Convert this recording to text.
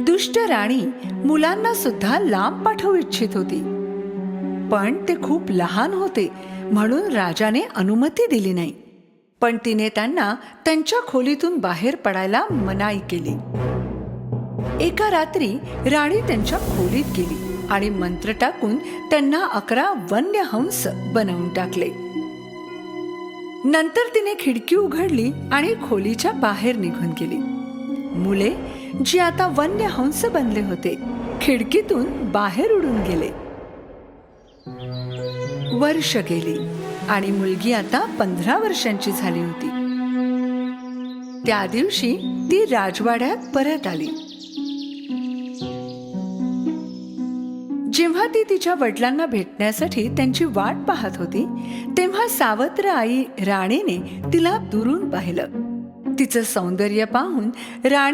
दुष्ट राणी मुलांना सुद्धा लांब पाठवू इच्छित होती, पण ते खूप लहान होते म्हणून राजाने अनुमती दिली नाही. पण तिने त्यांना त्यांच्या खोलीतून बाहेर पडायला मनाई केली. एका रात्री राणी त्यांच्या खोलीत गेली आणि मंत्र टाकून त्यांना 11 वन्य हंस बनवून टाकले. नंतर तिने खिडकी उघडली आणि खोलीच्या बाहेर निघून गेली. मुले, जी आता वन्य हंस बनले होते, खिडकीतून बाहेर उडून गेले. वर्ष गेली आणि मुलगी आता 15 वर्षांची झाली होती. त्या दिवशी ती राजवाड्यात परत आली. जेव्हा ती तिच्या वडिलांना भेटण्यासाठी त्यांची वाट पाहत होती, तेव्हा सावत्र आई राणीने तिला दुरून पाहिलं. तिचं सौंदर्य पाहून राणी